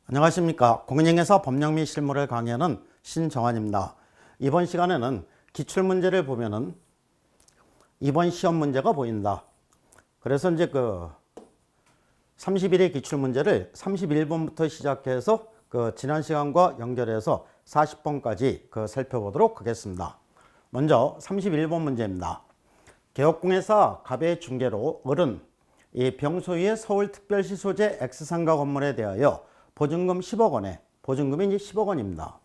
안녕하십니까. 공인중개사 법령 및 실무를 강의하는 신정환입니다. 이번 시간에는 기출문제를 보면은 이번 시험 문제가 보인다. 그래서 이제 30일의 기출문제를 31번부터 시작해서 지난 시간과 연결해서 40번까지 살펴보도록 하겠습니다. 먼저 31번 문제입니다. 개업공예사 갑의 중개로 을은 이 병소유의 서울특별시 소재 X상가 건물에 대하여 보증금 10억 원에, 보증금이 이제 10억 원입니다.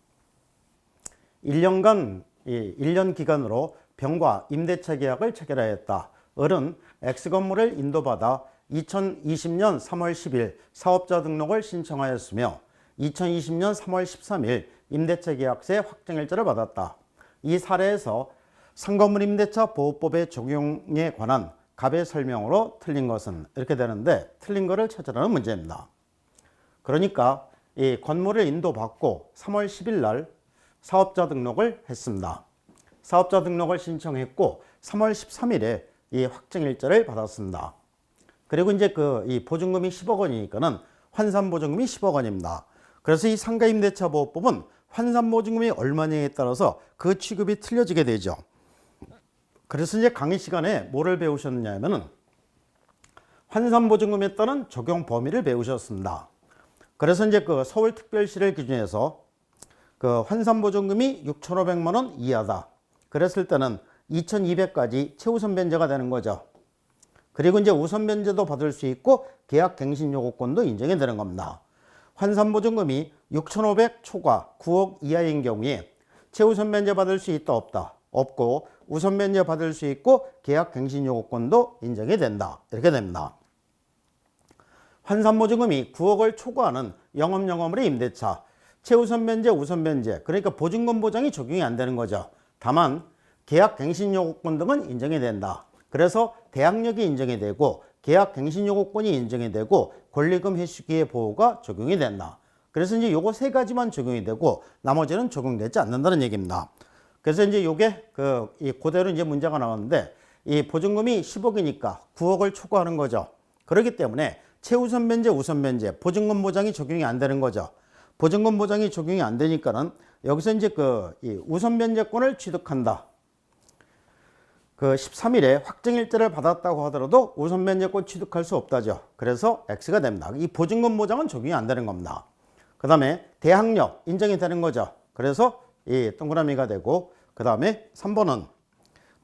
1년간, 1년 기간으로 병과 임대차 계약을 체결하였다. 을은 X건물을 인도받아 2020년 3월 10일 사업자 등록을 신청하였으며 2020년 3월 13일 임대차 계약서의 확정일자를 받았다. 이 사례에서 상건물 임대차 보호법의 적용에 관한 갑의 설명으로 틀린 것은 이렇게 되는데, 틀린 거를 찾으라는 문제입니다. 그러니까 이 건물을 인도받고 3월 10일 날 사업자 등록을 했습니다. 사업자 등록을 신청했고 3월 13일에 이 확정일자를 받았습니다. 그리고 이제 이 보증금이 10억 원이니까는 환산보증금이 10억 원입니다. 그래서 이 상가임대차보호법은 환산보증금이 얼마냐에 따라서 그 취급이 틀려지게 되죠. 그래서 이제 강의 시간에 뭐를 배우셨느냐면은 환산보증금에 따른 적용 범위를 배우셨습니다. 그래서 이제 서울특별시를 기준해서 환산보증금이 6,500만 원 이하다. 그랬을 때는 2,200까지 최우선 변제가 되는 거죠. 그리고 이제 우선 변제도 받을 수 있고 계약갱신 요구권도 인정이 되는 겁니다. 환산보증금이 6,500 초과 9억 이하인 경우에 최우선 변제 받을 수 있다 없다. 없고 우선 변제 받을 수 있고 계약갱신 요구권도 인정이 된다. 이렇게 됩니다. 환산보증금이 9억을 초과하는 영업영업물의 임대차, 최우선 변제, 우선 변제, 그러니까 보증금 보장이 적용이 안 되는 거죠. 다만 계약갱신요구권 등은 인정이 된다. 그래서 대항력이 인정이 되고 계약갱신요구권이 인정이 되고 권리금 회수기의 보호가 적용이 된다. 그래서 이제 요거 세 가지만 적용이 되고 나머지는 적용되지 않는다는 얘기입니다. 그래서 이제 요게 그대로 이제 문제가 나왔는데, 이 보증금이 10억이니까 9억을 초과하는 거죠. 그렇기 때문에 최우선 변제, 우선 변제, 보증금 보장이 적용이 안 되는 거죠. 보증금 보장이 적용이 안 되니까는 여기서 이제 이 우선 변제권을 취득한다. 13일에 확정일자를 받았다고 하더라도 우선 변제권 취득할 수 없다죠. 그래서 X가 됩니다. 이 보증금 보장은 적용이 안 되는 겁니다. 그 다음에 대항력 인정이 되는 거죠. 그래서 이 동그라미가 되고, 그 다음에 3번은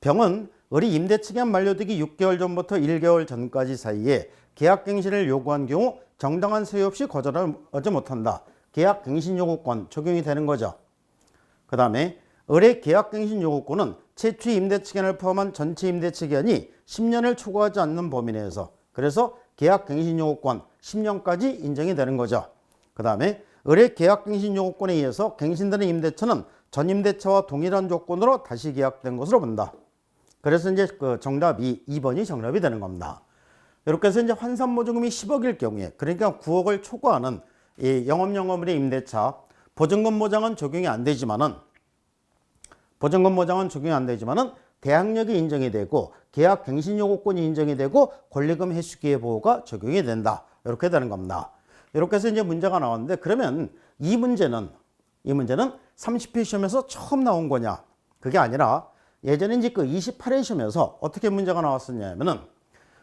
병은 을이 임대期限만료되기 6개월 전부터 1개월 전까지 사이에 계약갱신을 요구한 경우 정당한 사유 없이 거절하지 못한다. 계약갱신 요구권 적용이 되는 거죠. 그 다음에 을의 계약갱신 요구권은 최초의 임대期限을 포함한 전체 임대期限이 10년을 초과하지 않는 범위 내에서, 그래서 계약갱신 요구권 10년까지 인정이 되는 거죠. 그 다음에 을의 계약갱신 요구권에 의해서 갱신되는 임대차는 전임대차와 동일한 조건으로 다시 계약된 것으로 본다. 그래서 이제 정답이 2번이 정답이 되는 겁니다. 이렇게 해서 이제 환산보증금이 10억일 경우에, 그러니까 9억을 초과하는 이 영업영업물의 임대차, 보증금 보장은 적용이 안 되지만은, 대항력이 인정이 되고 계약갱신요구권이 인정이 되고 권리금 회수기의 보호가 적용이 된다. 이렇게 되는 겁니다. 이렇게 해서 이제 문제가 나왔는데, 그러면 이 문제는 30회 시험에서 처음 나온 거냐? 그게 아니라 예전에 이제 28회 시험에서 어떻게 문제가 나왔었냐면은,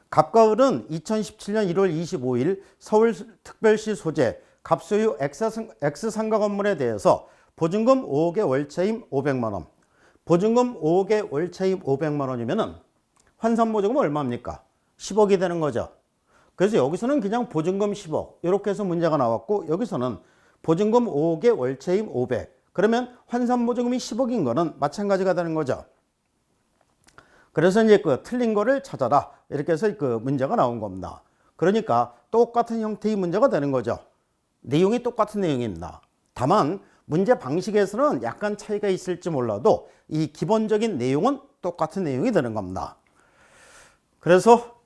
갑과 을은 2017년 1월 25일 서울특별시 소재 갑소유 X상가 건물에 대해서 보증금 5억의 월차임 500만 원, 보증금 5억의 월차임 500만 원이면은 환산보증금은 얼마입니까? 10억이 되는 거죠. 그래서 여기서는 그냥 보증금 10억 이렇게 해서 문제가 나왔고, 여기서는 보증금 5억의 월차임 500, 그러면 환산보증금이 10억인 거는 마찬가지가 되는 거죠. 그래서 이제 틀린 거를 찾아라. 이렇게 해서 문제가 나온 겁니다. 그러니까 똑같은 형태의 문제가 되는 거죠. 내용이 똑같은 내용입니다. 다만 문제 방식에서는 약간 차이가 있을지 몰라도 이 기본적인 내용은 똑같은 내용이 되는 겁니다. 그래서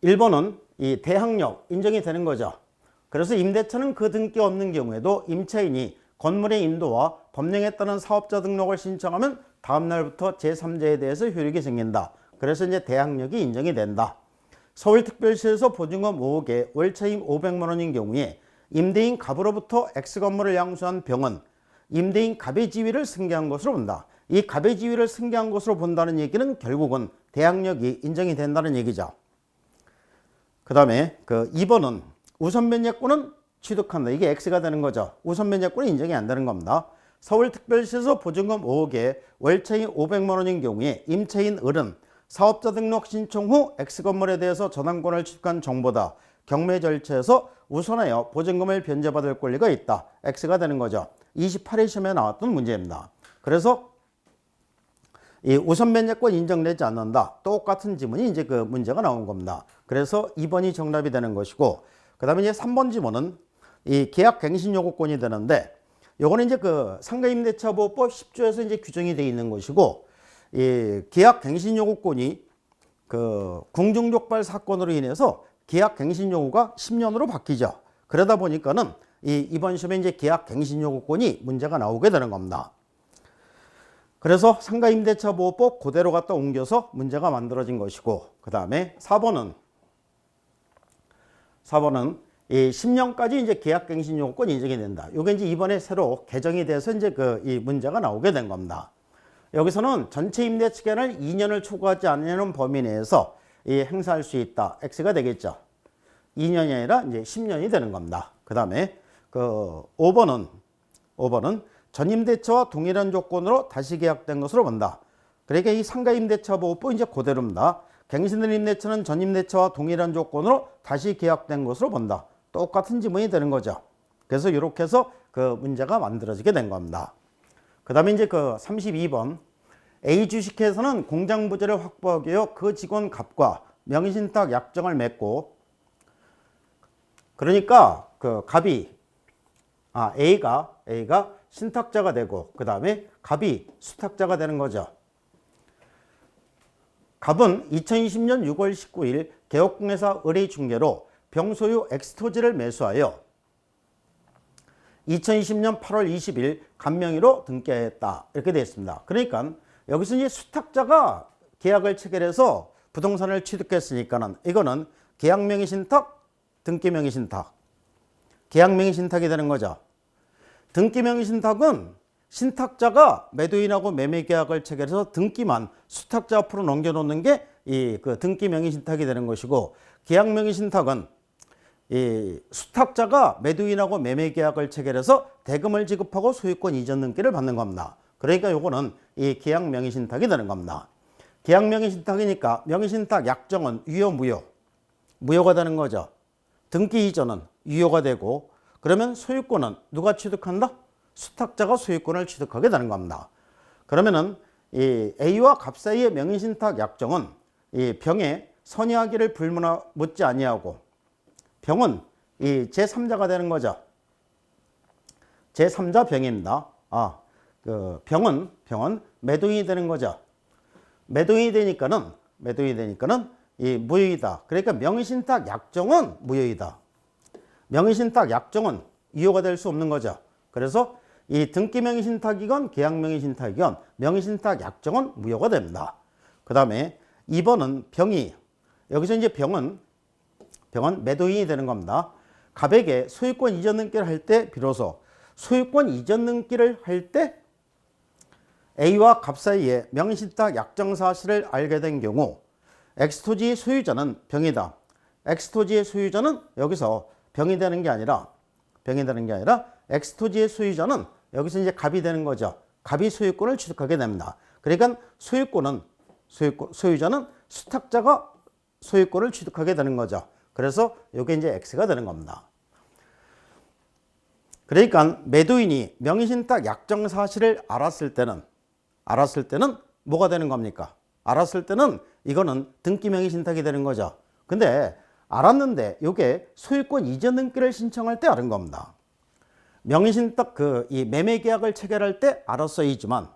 1번은 이 대항력 인정이 되는 거죠. 그래서 임대차는 그 등기 없는 경우에도 임차인이 건물의 인도와 법령에 따른 사업자 등록을 신청하면 다음 날부터 제3자에 대해서 효력이 생긴다. 그래서 이제 대항력이 인정이 된다. 서울특별시에서 보증금 5억에 월차임 500만 원인 경우에 임대인 갑으로부터 X건물을 양수한 병은 임대인 갑의 지위를 승계한 것으로 본다. 이 갑의 지위를 승계한 것으로 본다는 얘기는 결국은 대항력이 인정이 된다는 얘기죠. 그 다음에 2번은 우선 면제권은 취득한다. 이게 X가 되는 거죠. 우선 면제권이 인정이 안 되는 겁니다. 서울특별시에서 보증금 5억에 월차임 500만 원인 경우에 임차인 을은 사업자 등록 신청 후 X건물에 대해서 저당권을 취득한 정보다 경매 절차에서 우선하여 보증금을 변제받을 권리가 있다. X가 되는 거죠. 28회 시험에 나왔던 문제입니다. 그래서 이 우선 면제권 인정되지 않는다. 똑같은 지문이 이제 그 문제가 나온 겁니다. 그래서 2번이 정답이 되는 것이고, 그 다음에 이제 3번 지문은 이 계약갱신요구권이 되는데, 요거는 이제 그 상가임대차보호법 10조에서 이제 규정이 되어 있는 것이고, 이 계약갱신요구권이 그 궁중족발 사건으로 인해서 계약갱신요구가 10년으로 바뀌죠. 그러다 보니까는 이번 시험에 이제 계약갱신요구권이 문제가 나오게 되는 겁니다. 그래서 상가임대차보호법 그대로 갖다 옮겨서 문제가 만들어진 것이고, 그 다음에 4번은 이 10년까지 이제 계약갱신요구권 인정이 된다. 요게 이제 이번에 새로 개정이 돼서 이제 이 문제가 나오게 된 겁니다. 여기서는 전체 임대차 기간을 2년을 초과하지 않는 범위 내에서 행사할 수 있다. X가 되겠죠. 2년이 아니라 이제 10년이 되는 겁니다. 그 다음에 5번은 전임대차와 동일한 조건으로 다시 계약된 것으로 본다. 그러니까 이 상가임대차보호법 이제 그대로입니다. 갱신된 임대차는 전임대차와 동일한 조건으로 다시 계약된 것으로 본다. 똑같은 지문이 되는 거죠. 그래서 이렇게 해서 그 문제가 만들어지게 된 겁니다. 그 다음에 이제 32번. A 주식회사는 공장 부지를 확보하기 위해 그 직원 갑과 명의신탁 약정을 맺고, 그러니까 그 갑이 A가 신탁자가 되고, 그 다음에 갑이 수탁자가 되는 거죠. 갑은 2020년 6월 19일 개업공예사 의뢰중개로 병소유 X토지를 매수하여 2020년 8월 20일 갑명의로 등기하였다. 이렇게 되어 있습니다. 그러니까 여기서 이제 수탁자가 계약을 체결해서 부동산을 취득했으니까는 이거는 계약명의신탁, 등기명의신탁. 계약명의신탁이 되는 거죠. 등기명의신탁은 신탁자가 매도인하고 매매계약을 체결해서 등기만 수탁자 앞으로 넘겨놓는 게 그 등기명의신탁이 되는 것이고, 계약명의신탁은 이 수탁자가 매도인하고 매매계약을 체결해서 대금을 지급하고 소유권 이전 등기를 받는 겁니다. 그러니까 요거는 이 계약명의신탁이 되는 겁니다. 계약명의신탁이니까 명의신탁 약정은 유효, 무효? 무효가 되는 거죠. 등기 이전은 유효가 되고, 그러면 소유권은 누가 취득한다? 수탁자가 소유권을 취득하게 되는 겁니다. 그러면은 이 A와 갑 사이의 명의신탁 약정은 이 병에 선의하기를 묻지 아니하고, 병은 이 제3자가 되는 거죠. 제3자 병입니다. 병은 매도인이 되는 거죠. 매도인이 되니까는 이 무효이다. 그러니까 명의신탁 약정은 무효이다. 명의신탁 약정은 유효가 될 수 없는 거죠. 그래서 이 등기명의신탁이건 계약명의신탁이건 명의신탁 약정은 무효가 됩니다. 그 다음에 2번은 병이, 여기서 이제 병은 매도인이 되는 겁니다. 갑에게 소유권 이전 등기를 할 때 비로소 소유권 이전 등기를 할 때 A와 갑 사이에 명의신탁 약정 사실을 알게 된 경우 X토지의 소유자는 병이다. X토지의 소유자는 여기서 병이 되는 게 아니라 X토지의 소유자는 여기서 이제 갑이 되는 거죠. 갑이 소유권을 취득하게 됩니다. 그러니까 소유자는 수탁자가 소유권을 취득하게 되는 거죠. 그래서 이게 이제 X가 되는 겁니다. 그러니까 매도인이 명의신탁 약정 사실을 알았을 때는 뭐가 되는 겁니까? 알았을 때는 이거는 등기명의신탁이 되는 거죠. 근데 알았는데 이게 소유권 이전 등기를 신청할 때 알은 겁니다. 명의신탁 이 매매계약을 체결할 때 알았어야지만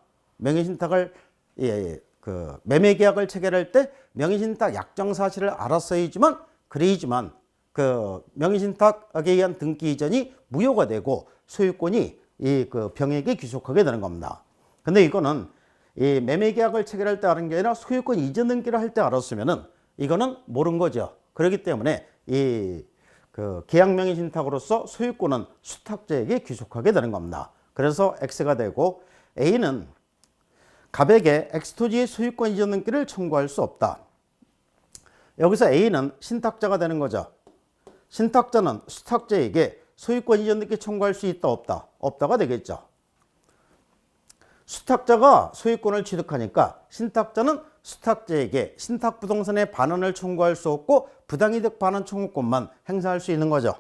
매매계약을 체결할 때 명의신탁 약정 사실을 알았어야지만 그래야지만 그 명의신탁에 의한 등기 이전이 무효가 되고 소유권이 그 병에게 귀속하게 되는 겁니다. 근데 이거는 이 매매계약을 체결할 때 아는 게 아니라 소유권 이전 등기를 할 때 알았으면은 이거는 모른 거죠. 그렇기 때문에 이 계약명의 신탁으로서 소유권은 수탁자에게 귀속하게 되는 겁니다. 그래서 X가 되고 A는 갑에게 X토지의 소유권 이전 등기를 청구할 수 없다. 여기서 A는 신탁자가 되는 거죠. 신탁자는 수탁자에게 소유권 이전 등기 청구할 수 있다 없다? 없다가 되겠죠. 수탁자가 소유권을 취득하니까 신탁자는 수탁자에게 신탁부동산의 반환을 청구할 수 없고 부당이득 반환 청구권만 행사할 수 있는 거죠.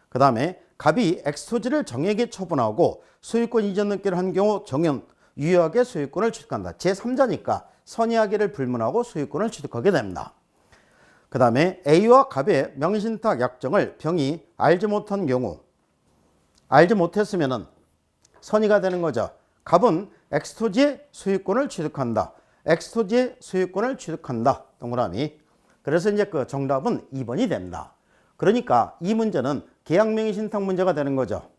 그 다음에 갑이 X토지를 정에게 처분하고 소유권 이전 등기를 한 경우 정은 유효하게 소유권을 취득한다. 제3자니까 선의하기를 불문하고 소유권을 취득하게 됩니다. 그 다음에 A와 갑의 명의신탁 약정을 병이 알지 못한 경우, 알지 못했으면은 선의가 되는 거죠. 갑은 X토지의 소유권을 취득한다. X토지의 소유권을 취득한다. 동그라미. 그래서 이제 그 정답은 2번이 됩니다. 그러니까 이 문제는 계약명의신탁 문제가 되는 거죠.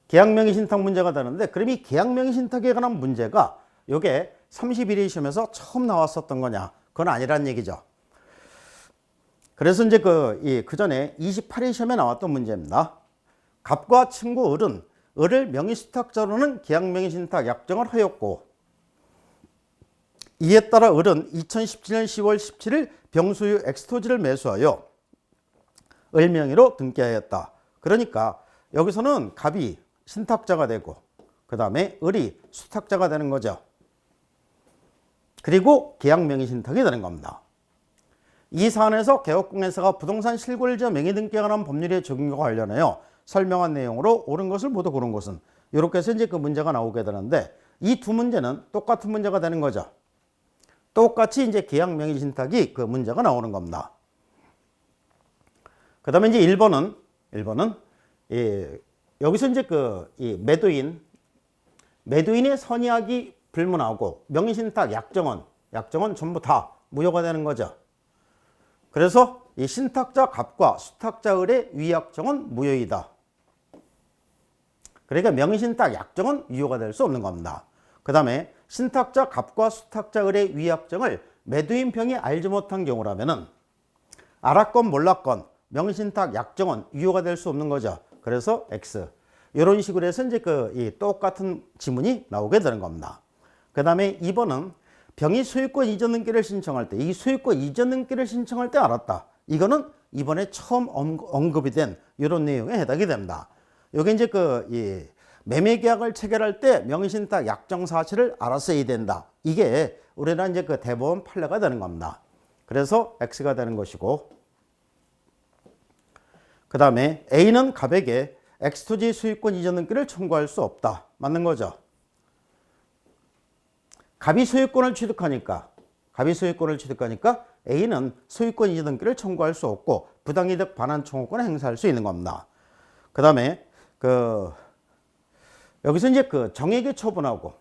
계약명의신탁 문제가 되는데, 그럼 이 계약명의신탁에 관한 문제가 요게 31회 시험에서 처음 나왔었던 거냐? 그건 아니란 얘기죠. 그래서 이제 그 전에 28회 시험에 나왔던 문제입니다. 갑과 친구 을은 을을 명의수탁자로는 계약명의신탁 약정을 하였고, 이에 따라 을은 2017년 10월 17일 병소유 X토지를 매수하여 을 명의로 등기하였다. 그러니까 여기서는 갑이 신탁자가 되고 그 다음에 을이 수탁자가 되는 거죠. 그리고 계약명의신탁이 되는 겁니다. 이 사안에서 개업공개사가 부동산 실거래자 명의등기에 관한 법률의 적용과 관련하여 설명한 내용으로 옳은 것을 모두 고른 것은, 이렇게 해서 이제 그 문제가 나오게 되는데, 이 두 문제는 똑같은 문제가 되는 거죠. 똑같이 이제 계약명의신탁이 그 문제가 나오는 겁니다. 그 다음에 이제 1번은 여기서 이제 이 매도인의 선의하기 불문하고 명의신탁 약정은 전부 다 무효가 되는 거죠. 그래서 이 신탁자 갑과 수탁자 을의 위약정은 무효이다. 그러니까 명의신탁 약정은 유효가 될 수 없는 겁니다. 그 다음에 신탁자 갑과 수탁자 을의 위약정을 매도인 병이 알지 못한 경우라면은 알았건 몰랐건 명의신탁 약정은 유효가 될 수 없는 거죠. 그래서 X. 이런 식으로 해서 이제 이 똑같은 지문이 나오게 되는 겁니다. 그 다음에 2번은 병이 소유권 이전 등기를 신청할 때, 이 소유권 이전 등기를 신청할 때 알았다. 이거는 이번에 처음 언급이 된 이런 내용에 해당이 됩니다. 여기 이제 이 매매 계약을 체결할 때 명의신탁 약정 사실을 알았어야 된다. 이게 우리나라 이제 대법원 판례가 되는 겁니다. 그래서 X가 되는 것이고, 그 다음에 A는 갑에게 X토지 소유권 이전 등기를 청구할 수 없다. 맞는 거죠. 갑이 소유권을 취득하니까 A는 소유권 이전 등기를 청구할 수 없고 부당이득 반환 청구권을 행사할 수 있는 겁니다. 그 다음에 여기서 이제 정에게 처분하고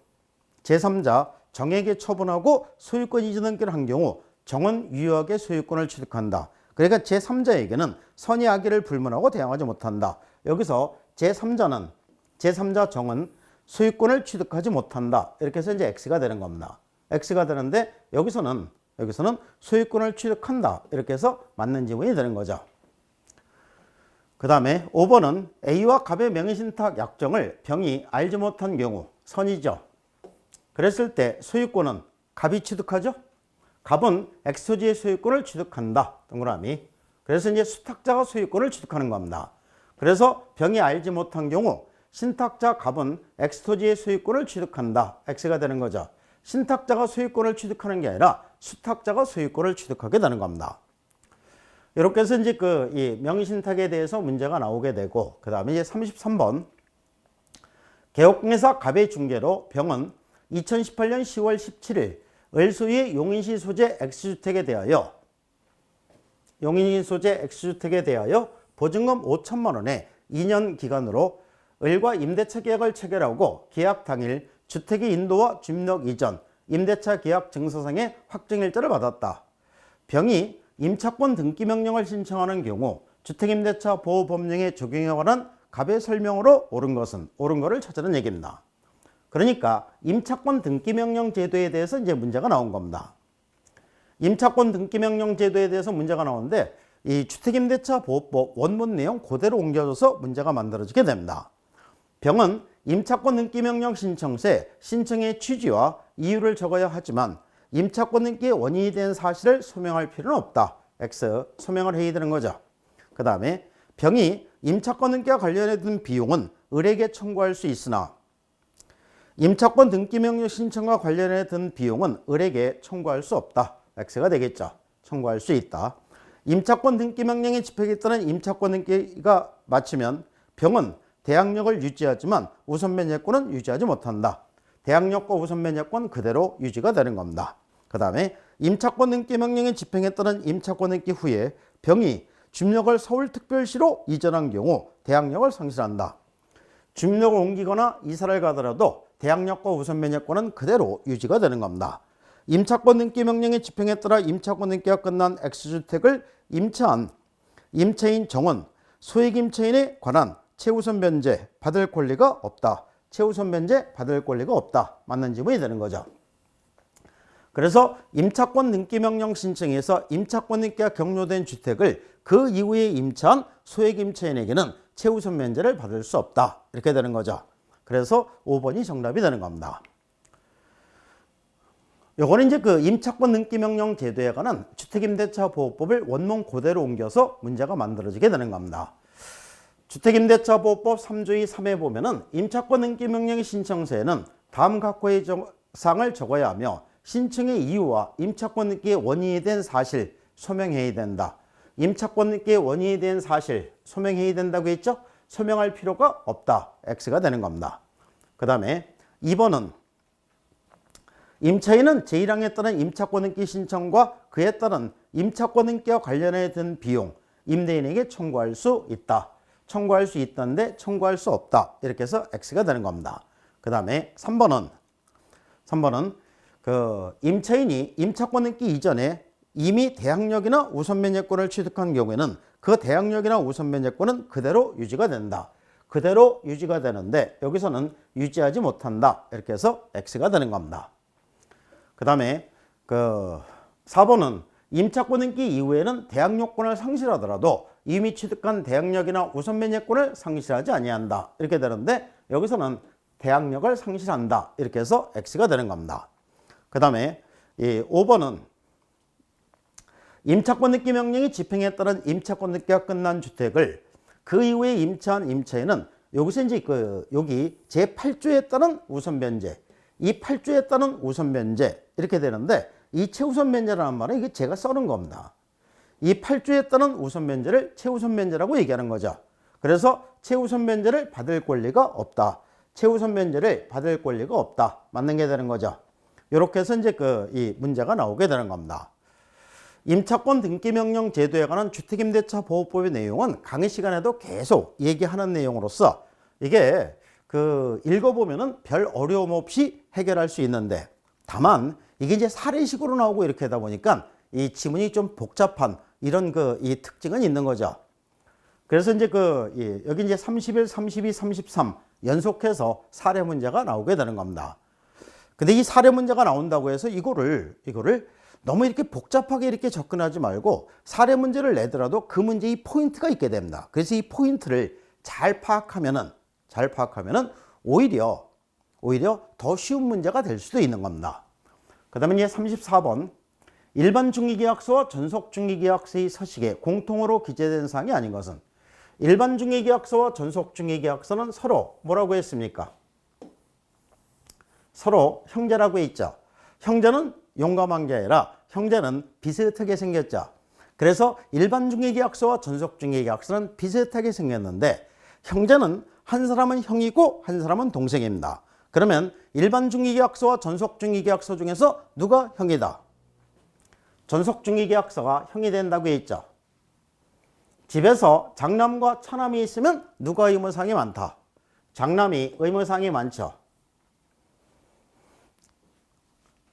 제3자 정에게 처분하고 소유권 이전 등기를 한 경우 정은 유효하게 소유권을 취득한다. 그러니까 제3자에게는 선의하기를 불문하고 대항하지 못한다. 여기서 제3자 정은 소유권을 취득하지 못한다. 이렇게 해서 이제 X가 되는 겁니다. X가 되는데 여기서는 소유권을 취득한다. 이렇게 해서 맞는 지문이 되는 거죠. 그 다음에 5번은 A와 갑의 명의신탁 약정을 병이 알지 못한 경우, 선이죠. 그랬을 때 소유권은 갑이 취득하죠. 갑은 X토지의 소유권을 취득한다. 동그라미. 그래서 이제 수탁자가 소유권을 취득하는 겁니다. 그래서 병이 알지 못한 경우 신탁자 갑은 X토지의 소유권을 취득한다. X가 되는 거죠. 신탁자가 소유권을 취득하는 게 아니라 수탁자가 소유권을 취득하게 되는 겁니다. 이렇게 해서 이제 이 명의신탁에 대해서 문제가 나오게 되고, 그 다음에 이제 33번. 개업공개사 갑의 중개로 병은 2018년 10월 17일 을소유의 용인시 소재 X주택에 대하여 보증금 5천만 원에 2년 기간으로 을과 임대차 계약을 체결하고 계약 당일 주택의 인도와 주민력 이전, 임대차 계약 증서상의 확정일자를 받았다. 병이 임차권 등기 명령을 신청하는 경우 주택임대차 보호법령의 적용에 관한 갑의 설명으로 옳은 거를 찾으는 얘기입니다. 그러니까 임차권 등기 명령 제도에 대해서 이제 문제가 나온 겁니다. 임차권 등기명령 제도에 대해서 문제가 나오는데 이 주택임대차 보호법 원문 내용 그대로 옮겨줘서 문제가 만들어지게 됩니다. 병은 임차권 등기명령 신청 시 신청의 취지와 이유를 적어야 하지만 임차권 등기의 원인이 된 사실을 소명할 필요는 없다. X 소명을 해야 되는 거죠. 그 다음에 병이 임차권 등기와 관련해 든 비용은 을에게 청구할 수 있으나 임차권 등기명령 신청과 관련해 든 비용은 을에게 청구할 수 없다. X가 되겠죠. 청구할 수 있다. 임차권 등기명령의 집행에 따른 임차권 등기가 마치면 병은 대항력을 유지하지만 우선변제권은 유지하지 못한다. 대항력과 우선변제권 그대로 유지가 되는 겁니다. 그 다음에 임차권 등기명령의 집행에 따른 임차권 등기 후에 병이 줍력을 서울특별시로 이전한 경우 대항력을 상실한다. 줍력을 옮기거나 이사를 가더라도 대항력과 우선변제권은 그대로 유지가 되는 겁니다. 임차권 등기명령의 집행에 따라 임차권 등기가 끝난 X주택을 임차한 임차인 정은 소액임차인에 관한 최우선 변제 받을 권리가 없다. 최우선 변제 받을 권리가 없다. 맞는 지문이 되는 거죠. 그래서 임차권 등기명령 신청에서 임차권 등기가 격려된 주택을 그 이후에 임차한 소액임차인에게는 최우선 변제를 받을 수 없다. 이렇게 되는 거죠. 그래서 5번이 정답이 되는 겁니다. 요거는 이제 그 임차권 등기명령 제도에 관한 주택임대차 보호법을 원문 그대로 옮겨서 문제가 만들어지게 되는 겁니다. 주택임대차 보호법 3조 2 3에 보면은 임차권 등기명령의 신청서에는 다음 각호의 사항을 적어야 하며 신청의 이유와 임차권 등기의 원인이 된 사실 소명해야 된다. 임차권 등기의 원인이 된 사실 소명해야 된다고 했죠? 소명할 필요가 없다. X가 되는 겁니다. 그 다음에 2번은 임차인은 제1항에 따른 임차권 등기 신청과 그에 따른 임차권 등기와 관련해 든 비용 임대인에게 청구할 수 있다. 청구할 수 있다는데 청구할 수 없다. 이렇게 해서 X가 되는 겁니다. 그 다음에 3번은 그 임차인이 임차권 등기 이전에 이미 대항력이나 우선변제권을 취득한 경우에는 그 대항력이나 우선변제권은 그대로 유지가 된다. 그대로 유지가 되는데 여기서는 유지하지 못한다. 이렇게 해서 X가 되는 겁니다. 그 다음에 그 4번은 임차권 등기 이후에는 대항력권을 상실하더라도 이미 취득한 대항력이나 우선변제권을 상실하지 아니한다. 이렇게 되는데 여기서는 대항력을 상실한다. 이렇게 해서 X가 되는 겁니다. 그 다음에 이 5번은 임차권 등기 명령이 집행에 따른 임차권 등기가 끝난 주택을 그 이후에 임차한 임차인은 여기서 이제 여기 제8조에 따른 우선변제, 이 8조에 따른 우선변제 이렇게 되는데 이 최우선변제라는 말은 이게 제가 써는 겁니다. 이 8조에 따른 우선변제를 최우선변제라고 얘기하는 거죠. 그래서 최우선변제를 받을 권리가 없다. 최우선변제를 받을 권리가 없다. 맞는 게 되는 거죠. 이렇게 해서 이제 이 문제가 나오게 되는 겁니다. 임차권 등기명령 제도에 관한 주택임대차 보호법의 내용은 강의 시간에도 계속 얘기하는 내용으로서 이게 읽어보면은 별 어려움 없이 해결할 수 있는데 다만 이게 이제 사례식으로 나오고 이렇게 하다 보니까 이 지문이 좀 복잡한 이런 이 특징은 있는 거죠. 그래서 이제 여기 이제 31, 32, 33 연속해서 사례 문제가 나오게 되는 겁니다. 근데 이 사례 문제가 나온다고 해서 이거를 너무 이렇게 복잡하게 이렇게 접근하지 말고 사례 문제를 내더라도 그 문제의 포인트가 있게 됩니다. 그래서 이 포인트를 잘 파악하면은 오히려 더 쉬운 문제가 될 수도 있는 겁니다. 그 다음에 이제 34번 일반 중개계약서와 전속 중개계약서의 서식에 공통으로 기재된 사항이 아닌 것은 일반 중개계약서와 전속 중개계약서는 서로 뭐라고 했습니까? 서로 형제라고 했죠. 형제는 용감한 게 아니라 형제는 비슷하게 생겼죠. 그래서 일반 중개계약서와 전속 중개계약서는 비슷하게 생겼는데 형제는 한 사람은 형이고 한 사람은 동생입니다. 그러면 일반 중개계약서와 전속 중개계약서 중에서 누가 형이다? 전속 중개계약서가 형이 된다고 했죠. 집에서 장남과 차남이 있으면 누가 의무사항이 많다? 장남이 의무사항이 많죠.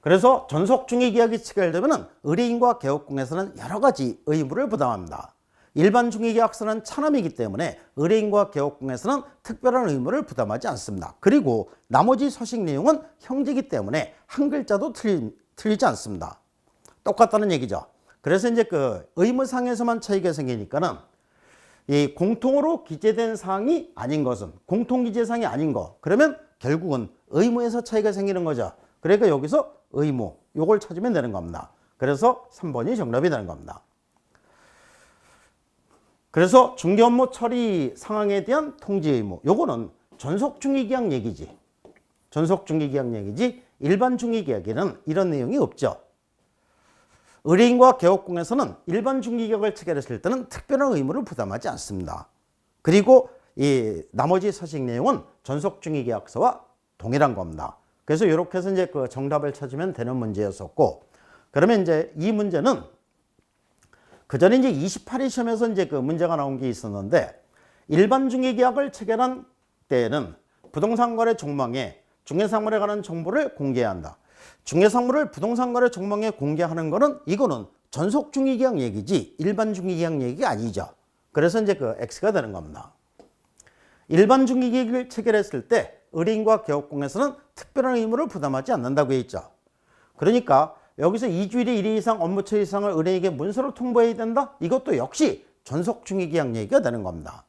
그래서 전속 중개계약이 체결되면 의뢰인과 개업공에서는 여러 가지 의무를 부담합니다. 일반 중개계약서는 차남이기 때문에 의뢰인과 개업공에서는 특별한 의무를 부담하지 않습니다. 그리고 나머지 서식 내용은 형제이기 때문에 한 글자도 틀리지 않습니다. 똑같다는 얘기죠. 그래서 이제 그 의무상에서만 차이가 생기니까는 이 공통으로 기재된 사항이 아닌 것은 공통기재사항이 아닌 거. 그러면 결국은 의무에서 차이가 생기는 거죠. 그러니까 여기서 의무 요걸 찾으면 되는 겁니다. 그래서 3번이 정답이 되는 겁니다. 그래서 중개업무 처리 상황에 대한 통지 의무 요거는 전속중개계약 얘기지. 전속중개계약 얘기지 일반 중개계약에는 이런 내용이 없죠. 의뢰인과 개업공에서는 일반 중개계약을 체결했을 때는 특별한 의무를 부담하지 않습니다. 그리고 이 나머지 서식 내용은 전속중개계약서와 동일한 겁니다. 그래서 이렇게 해서 이제 그 정답을 찾으면 되는 문제였었고, 그러면 이제 이 문제는 그 전에 이제 28회 시험에서 이제 그 문제가 나온 게 있었는데, 일반 중개계약을 체결한 때에는 부동산 거래 종망에 중개사물에 관한 정보를 공개해야 한다. 중개사물을 부동산 거래 종망에 공개하는 거는 이거는 전속 중개계약 얘기지 일반 중개계약 얘기가 아니죠. 그래서 이제 그 X가 되는 겁니다. 일반 중개계약을 체결했을 때 의뢰인과 개업공에서는 특별한 의무를 부담하지 않는다고 했죠. 그러니까 여기서 2주일에 1회 이상 업무 처리 사항을 의뢰인에게 문서로 통보해야 된다? 이것도 역시 전속 중개계약 얘기가 되는 겁니다.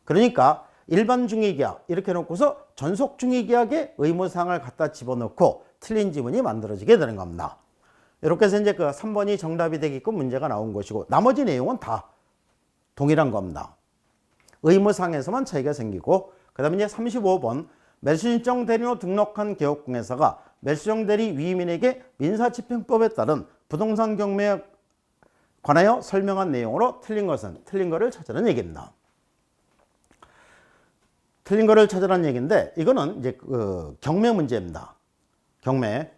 그러니까 일반 중개계약 이렇게 놓고서 전속 중개계약의 의무사항을 갖다 집어넣고 틀린 지문이 만들어지게 되는 겁니다. 이렇게 해서 이제 그 3번이 정답이 되게끔 문제가 나온 것이고, 나머지 내용은 다 동일한 겁니다. 의무상에서만 차이가 생기고, 그 다음에 이제 35번 매수신청 대리로 등록한 개업공회사가 매수정 대리 위임인에게 민사집행법에 따른 부동산 경매에 관하여 설명한 내용으로 틀린 것은 틀린 거를 찾으라는 얘기입니다. 틀린 거를 찾으라는 얘기인데, 이거는 이제 그 경매 문제입니다. 경매.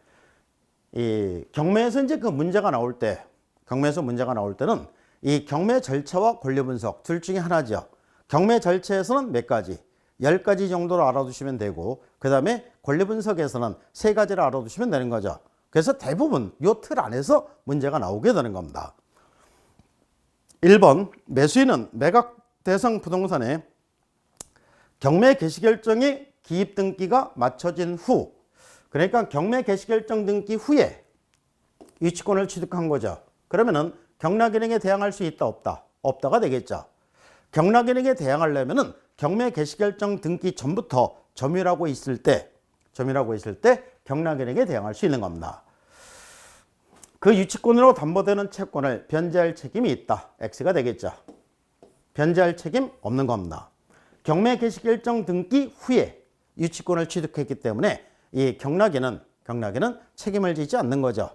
이 경매에서 이제 그 문제가 나올 때, 경매에서 문제가 나올 때는 이 경매 절차와 권리 분석 둘 중에 하나죠. 경매 절차에서는 몇 가지, 10가지 정도로 알아두시면 되고, 그 다음에 권리 분석에서는 3가지를 알아두시면 되는 거죠. 그래서 대부분 이 틀 안에서 문제가 나오게 되는 겁니다. 1번, 매수인은 매각 대상 부동산에 경매 개시결정의 기입 등기가 맞춰진 후, 그러니까 경매 개시결정 등기 후에 유치권을 취득한 거죠. 그러면은 경락인에게 대항할 수 있다 없다? 없다가 되겠죠. 경락인에게 대항하려면은 경매 개시결정 등기 전부터 점유라고 있을 때 경락인에게 대항할 수 있는 겁니다. 그 유치권으로 담보되는 채권을 변제할 책임이 있다. X가 되겠죠. 변제할 책임 없는 겁니다. 경매 개시결정 등기 후에 유치권을 취득했기 때문에 이 경락인은 책임을 지지 않는 거죠.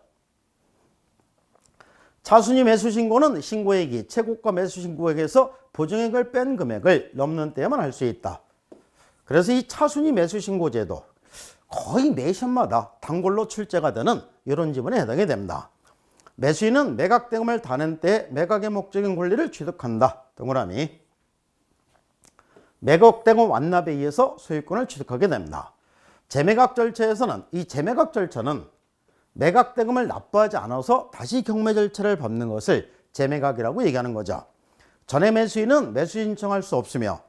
차순위 매수신고는 신고액이 최고가 매수신고액에서 보증액을 뺀 금액을 넘는 때에만 할 수 있다. 그래서 이 차순위 매수신고제도 거의 매 시험마다 단골로 출제가 되는 이런 지문에 해당이 됩니다. 매수인은 매각대금을 다 낸 때 매각의 목적인 권리를 취득한다. 동그라미. 매각대금 완납에 의해서 소유권을 취득하게 됩니다. 재매각 절차에서는 이 재매각 절차는 매각대금을 납부하지 않아서 다시 경매 절차를 밟는 것을 재매각이라고 얘기하는 거죠. 전에 매수인은 매수 신청할 수 없으며,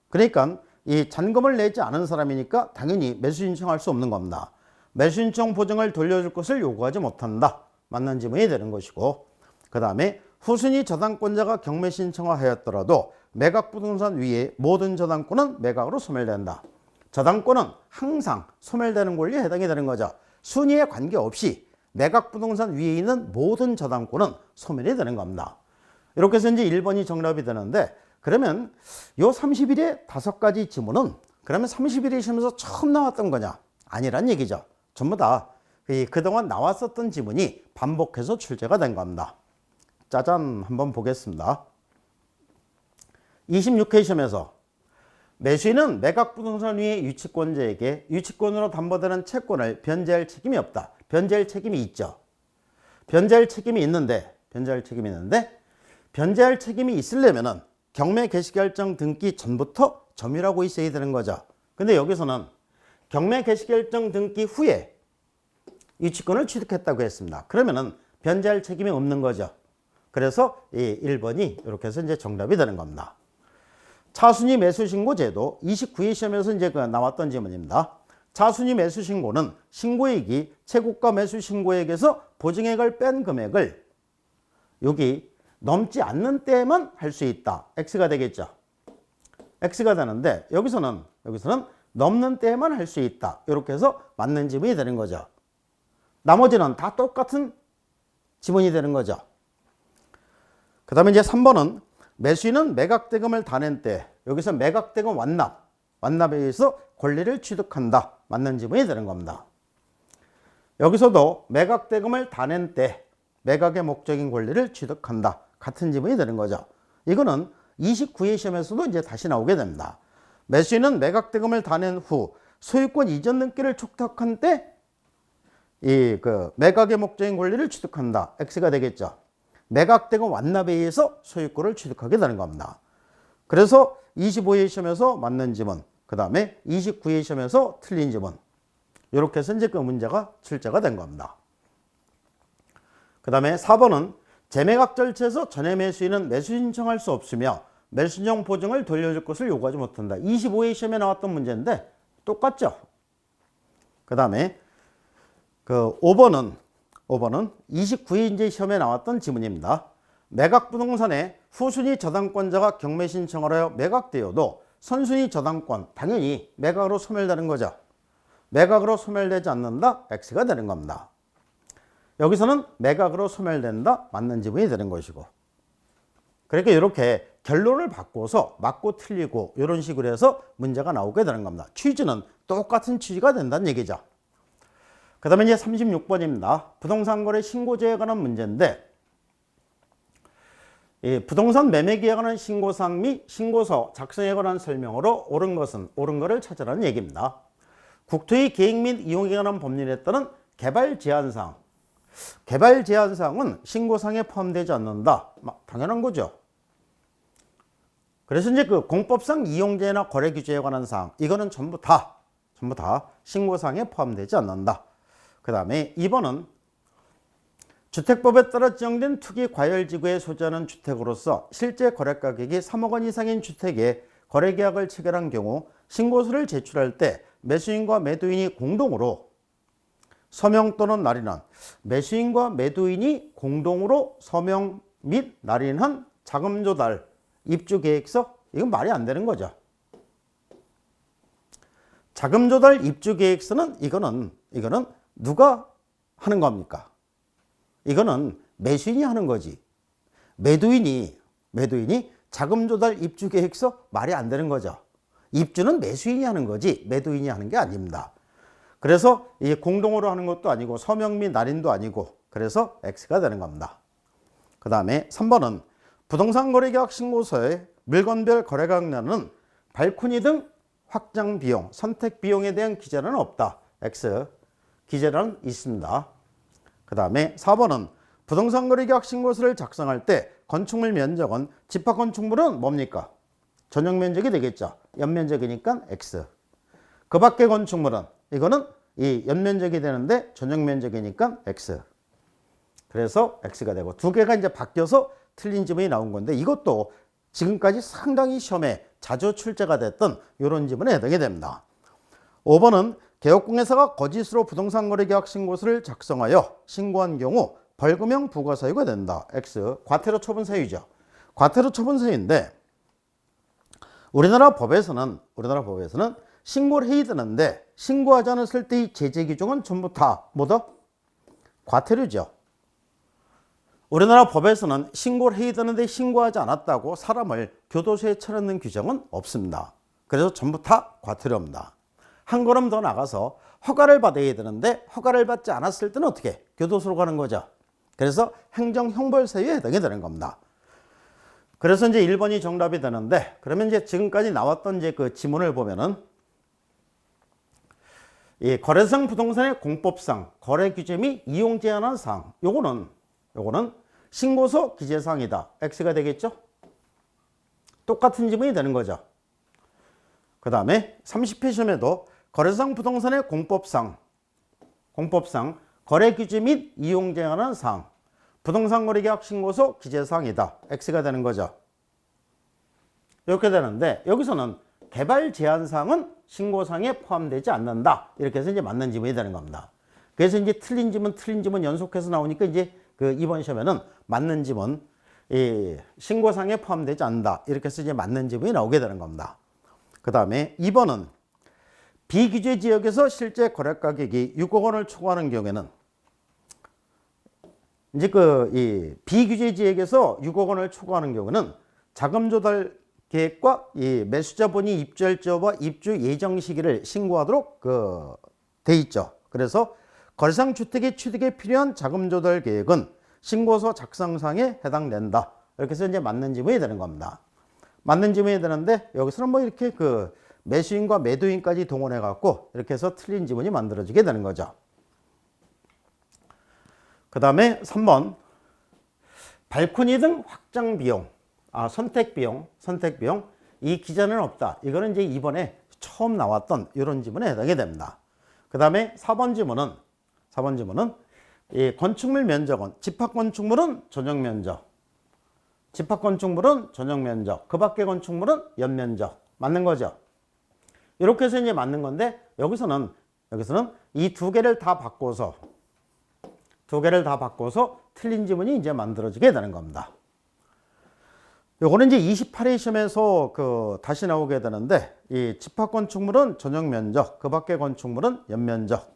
그러니까 이 잔금을 내지 않은 사람이니까 당연히 매수 신청할 수 없는 겁니다. 매수 신청 보증을 돌려줄 것을 요구하지 못한다. 맞는 지문이 되는 것이고, 그 다음에 후순위 저당권자가 경매 신청을 하였더라도 매각 부동산 위에 모든 저당권은 매각으로 소멸된다. 저당권은 항상 소멸되는 권리에 해당이 되는 거죠. 순위에 관계없이 매각 부동산 위에 있는 모든 저당권은 소멸이 되는 겁니다. 이렇게 해서 이제 1번이 정답이 되는데, 그러면 요 30일의 5가지 지문은 그러면 30일의 시험에서 처음 나왔던 거냐? 아니란 얘기죠. 전부 다 그동안 나왔었던 지문이 반복해서 출제가 된 겁니다. 짜잔, 한번 보겠습니다. 26회 시험에서 매수인은 매각 부동산 위의 유치권자에게 유치권으로 담보되는 채권을 변제할 책임이 없다. 변제할 책임이 있죠. 변제할 책임이 있는데 변제할 책임이 있으려면은 경매 개시결정 등기 전부터 점유라고 있어야 되는 거죠. 근데 여기서는 경매 개시결정 등기 후에 유치권을 취득했다고 했습니다. 그러면은 변제할 책임이 없는 거죠. 그래서 이 1번이 이렇게 해서 이제 정답이 되는 겁니다. 차순위 매수신고 제도 29회 시험에서 이제 나왔던 지문입니다. 자순위 매수 신고는 신고액이 최고가 매수 신고액에서 보증액을 뺀 금액을 여기 넘지 않는 때만 할 수 있다. X가 되겠죠. X가 되는데 여기서는 넘는 때만 할 수 있다. 이렇게 해서 맞는 지문이 되는 거죠. 나머지는 다 똑같은 지문이 되는 거죠. 그 다음에 이제 3번은 매수인은 매각대금을 다 낸 때 여기서 매각대금 완납에 의해서 권리를 취득한다. 맞는 지문이 되는 겁니다. 여기서도 매각대금을 다 낸 때 매각의 목적인 권리를 취득한다. 같은 지문이 되는 거죠. 이거는 29회 시험에서도 이제 다시 나오게 됩니다. 매수인은 매각대금을 다 낸 후 소유권 이전 등기를 촉탁한 때 매각의 목적인 권리를 취득한다. X가 되겠죠. 매각대금 완납에 의해서 소유권을 취득하게 되는 겁니다. 그래서 25회 시험에서 맞는 지문, 그 다음에 29회 시험에서 틀린 지문, 이렇게 해서 이제 그 문제가 출제가 된 겁니다. 그 다음에 4번은 재매각 절차에서 전에 매수인은 매수 신청할 수 없으며 매수 신청 보증을 돌려줄 것을 요구하지 못한다. 25회 시험에 나왔던 문제인데 똑같죠. 그 다음에 5번은 29회 이제 시험에 나왔던 지문입니다. 매각 부동산의 후순위 저당권자가 경매 신청을 하여 매각되어도 선순위 저당권 당연히 매각으로 소멸되는 거죠. 매각으로 소멸되지 않는다. X가 되는 겁니다. 여기서는 매각으로 소멸된다. 맞는 지문이 되는 것이고. 그러니까 이렇게 결론을 바꿔서 맞고 틀리고 이런 식으로 해서 문제가 나오게 되는 겁니다. 취지는 똑같은 취지가 된다는 얘기죠. 그 다음에 이제 36번입니다. 부동산 거래 신고제에 관한 문제인데 이 부동산 매매 계약에 관한 신고사항 및 신고서 작성에 관한 설명으로 옳은 것은 옳은 거를 찾으라는 얘기입니다. 국토의 계획 및 이용에 관한 법률에 따른 개발 제한사항. 개발 제한사항은 신고사항에 포함되지 않는다. 당연한 거죠. 그래서 이제 그 공법상 이용제나 거래 규제에 관한 사항, 이거는 전부 다 신고사항에 포함되지 않는다. 그 다음에 2번은 주택법에 따라 지정된 투기 과열지구에 소지하는 주택으로서 실제 거래가격이 3억 원 이상인 주택에 거래계약을 체결한 경우 신고서를 제출할 때 매수인과 매도인이 공동으로 서명 또는 날인한 매수인과 매도인이 공동으로 서명 및 날인한 자금 조달 입주계획서, 이건 말이 안 되는 거죠. 자금 조달 입주계획서는 이거는 누가 하는 겁니까? 이거는 매수인이 하는 거지. 매도인이 자금 조달 입주계획서 말이 안 되는 거죠. 입주는 매수인이 하는 거지 매도인이 하는 게 아닙니다. 그래서 이 공동으로 하는 것도 아니고 서명 및 날인도 아니고 그래서 X가 되는 겁니다. 그 다음에 3번은 부동산 거래계약 신고서에 물건별 거래가격에는 발코니 등 확장 비용, 선택 비용에 대한 기재는 없다. X. 기재는 있습니다. 그 다음에 4번은 부동산 거래계약 신고서를 작성할 때 건축물 면적은 집합 건축물은 뭡니까? 전용 면적이 되겠죠. 연면적이니까 X. 그 밖의 건축물은 이거는 이 연면적이 되는데 전용 면적이니까 X. 그래서 X가 되고 두 개가 이제 바뀌어서 틀린 지문이 나온 건데 이것도 지금까지 상당히 시험에 자주 출제가 됐던 이런 지문에 해당이 됩니다. 5번은 개업공예사가 거짓으로 부동산 거래계약 신고서를 작성하여 신고한 경우 벌금형 부과사유가 된다. X. 과태료 처분 사유죠. 과태료 처분 사유인데 우리나라 법에서는 신고를 해야 되는데 신고하지 않았을 때의 제재 규정은 전부 다 뭐다? 과태료죠. 우리나라 법에서는 신고를 해야 되는데 신고하지 않았다고 사람을 교도소에 쳐넣는 규정은 없습니다. 그래서 전부 다 과태료입니다. 한 걸음 더 나가서 허가를 받아야 되는데 허가를 받지 않았을 때는 어떻게? 교도소로 가는 거죠. 그래서 행정형벌사유에 해당이 되는 겁니다. 그래서 이제 1번이 정답이 되는데 그러면 이제 지금까지 나왔던 이제 그 지문을 보면은 이 거래상 부동산의 공법상 거래 규제 및 이용 제한한 사항 요거는 신고서 기재사항이다. X가 되겠죠? 똑같은 지문이 되는 거죠. 그 다음에 30회 시험에도 거래상 부동산의 공법상 거래 규제 및 이용 제한한 사항 부동산 거래계약 신고서 기재사항이다. X가 되는 거죠. 이렇게 되는데 여기서는 개발 제한사항은 신고사항에 포함되지 않는다. 이렇게 해서 이제 맞는 지문이 되는 겁니다. 그래서 이제 틀린 지문 연속해서 나오니까 이제 그 이번 시험에는 맞는 지문, 이 신고사항에 포함되지 않는다. 이렇게 해서 이제 맞는 지문이 나오게 되는 겁니다. 그 다음에 2번은 비규제 지역에서 실제 거래 가격이 6억 원을 초과하는 경우에는 이제 이 비규제 지역에서 6억 원을 초과하는 경우는 자금 조달 계획과 이 매수자 본인이 입주할지와 입주 예정 시기를 신고하도록 돼 있죠. 그래서 거래상 주택의 취득에 필요한 자금 조달 계획은 신고서 작성상에 해당된다. 이렇게 해서 이제 맞는 지문이 되는 겁니다. 맞는 지문이 되는데 여기서는 뭐 이렇게 매수인과 매도인까지 동원해 갖고 이렇게 해서 틀린 지문이 만들어지게 되는 거죠. 그 다음에 3번 발코니 등 확장 비용, 선택 비용 이 기재는 없다. 이거는 이제 이번에 처음 나왔던 이런 지문에 해당이 됩니다. 그 다음에 4번 지문은 이 건축물 면적은 집합 건축물은 전용 면적, 그 밖의 건축물은 연면적 맞는 거죠. 이렇게 해서 이제 맞는 건데 여기서는 이 두 개를 다 바꿔서 틀린 지문이 이제 만들어지게 되는 겁니다. 요거는 이제 28회 시험에서 다시 나오게 되는데 이 집합 건축물은 전용 면적, 그 밖의 건축물은 연면적.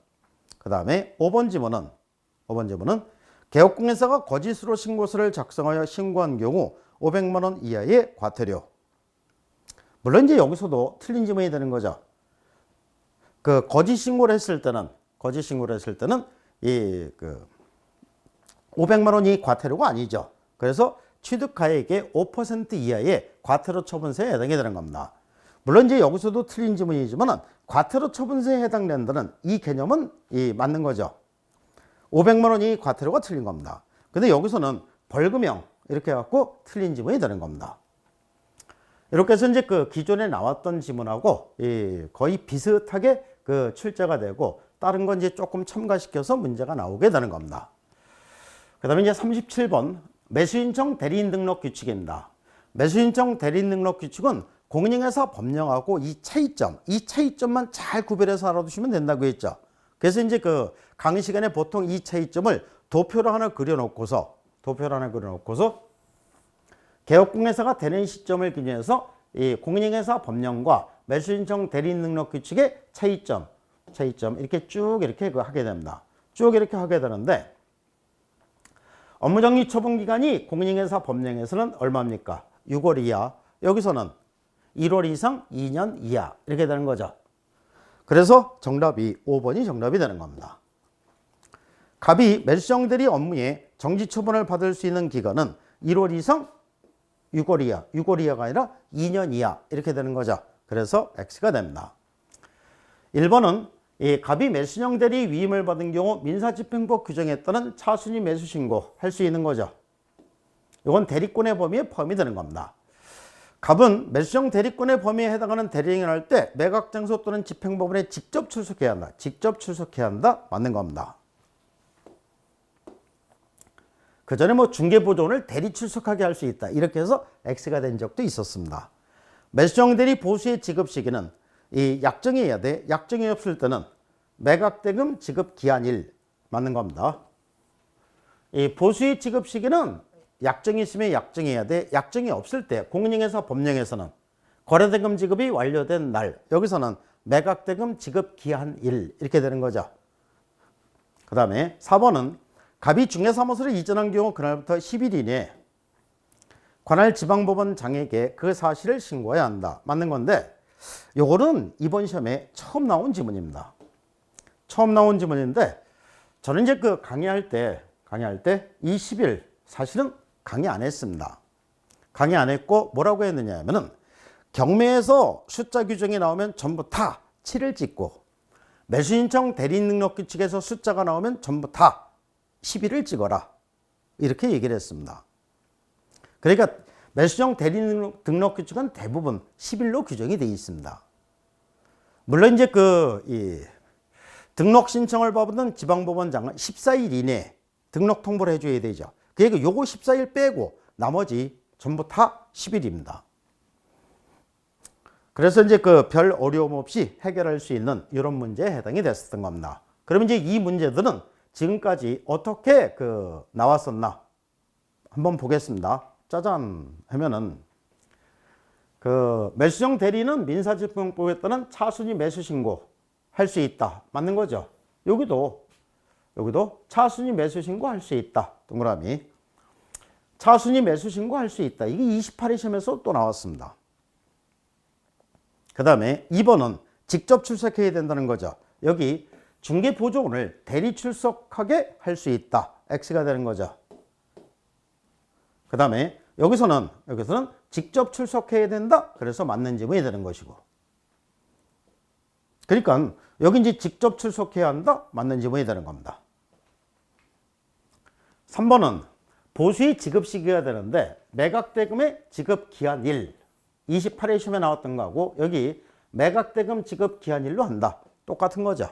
그 다음에 5번 지문은 개업공인사가 거짓으로 신고서를 작성하여 신고한 경우 500만 원 이하의 과태료. 물론 이제 여기서도 틀린 지문이 되는 거죠. 거짓 신고를 했을 때는 이 500만 원이 과태료가 아니죠. 그래서 취득가액의 5% 이하의 과태료 처분세에 해당이 되는 겁니다. 물론 이제 여기서도 틀린 지문이지만 과태료 처분세에 해당된다는 이 개념은 맞는 거죠. 500만 원이 과태료가 틀린 겁니다. 근데 여기서는 벌금형 이렇게 해갖고 틀린 지문이 되는 겁니다. 이렇게 해서 이제 기존에 나왔던 지문하고 거의 비슷하게 출제가 되고 다른 건 이제 조금 첨가시켜서 문제가 나오게 되는 겁니다. 그 다음에 이제 37번 매수인청 대리인 등록 규칙입니다. 매수인청 대리인 등록 규칙은 공인중개사 법령하고 이 차이점만 잘 구별해서 알아두시면 된다고 했죠. 그래서 이제 강의 시간에 보통 이 차이점을 도표로 하나 그려놓고서 개업공인회사가 되는 시점을 기준해서 이 공인중개사 법령과 매수인청 대리인 등록 규칙의 차이점 이렇게 쭉 이렇게 하게 됩니다. 쭉 이렇게 하게 되는데 업무정지 처분 기간이 공인중개사 법령에서는 얼마입니까? 6월 이하. 여기서는 1월 이상 2년 이하 이렇게 되는 거죠. 그래서 정답이 5번이 정답이 되는 겁니다. 갑이 매수정 대리 업무에 정지 처분을 받을 수 있는 기간은 1월 이상 6월 이하. 6월 이하가 아니라 2년 이하 이렇게 되는 거죠. 그래서 X가 됩니다. 1번은 갑이 매수정 대리 위임을 받은 경우 민사집행법 규정에 따른 차순위 매수 신고 할 수 있는 거죠. 이건 대리권의 범위에 포함이 되는 겁니다. 갑은 매수정 대리권의 범위에 해당하는 대리행위를 할 때 매각장소 또는 집행법원에 직접 출석해야 한다. 맞는 겁니다. 그 전에 중개보조원을 대리 출석하게 할 수 있다. 이렇게 해서 X가 된 적도 있었습니다. 매수정 대리 보수의 지급 시기는 약정해야 돼. 약정이 없을 때는 매각대금 지급 기한일 맞는 겁니다. 이 보수의 지급 시기는 약정이 있으면 약정해야 돼. 약정이 없을 때 공인중개사 법령에서는 거래대금 지급이 완료된 날 여기서는 매각대금 지급 기한일 이렇게 되는 거죠. 그 다음에 4번은 갑이 중개사무소를 이전한 경우 그날부터 10일 이내에 관할 지방법원장에게 그 사실을 신고해야 한다. 맞는 건데 요거는 이번 시험에 처음 나온 지문입니다. 처음 나온 지문인데 저는 이제 강의할 때 이 10일 사실은 강의 안 했습니다. 강의 안 했고 뭐라고 했느냐 하면은 경매에서 숫자 규정이 나오면 전부 다 7을 찍고 매수인청 대리인 등록 규칙에서 숫자가 나오면 전부 다 11을 찍어라. 이렇게 얘기를 했습니다. 그러니까 매수정 대리인 등록 규칙은 대부분 10일로 규정이 되어 있습니다. 물론 이제 이 등록 신청을 받은 지방법원장은 14일 이내에 등록 통보를 해줘야 되죠. 그러니까 요거 14일 빼고 나머지 전부 다 10일입니다. 그래서 이제 그 별 어려움 없이 해결할 수 있는 이런 문제에 해당이 됐었던 겁니다. 그럼 이제 이 문제들은 지금까지 어떻게 그 나왔었나 한번 보겠습니다. 짜잔 하면은 그 매수정 대리는 민사집행법에 따른 차순위 매수 신고 할 수 있다. 맞는 거죠? 여기도 차순위 매수 신고 할 수 있다. 동그라미. 차순위 매수 신고 할 수 있다. 이게 28회 시험에서 또 나왔습니다. 그 다음에 2번은 직접 출석해야 된다는 거죠. 여기 중개보조원을 대리 출석하게 할 수 있다. X가 되는 거죠. 그 다음에 여기서는 직접 출석해야 된다. 그래서 맞는 지문이 되는 것이고. 그러니까 여기 이제 직접 출석해야 한다. 맞는 지문이 되는 겁니다. 3번은 보수의 지급 시기가 되는데 매각대금의 지급 기한 1. 28회 시험에 나왔던 거하고 여기 매각대금 지급 기한일로 한다. 똑같은 거죠.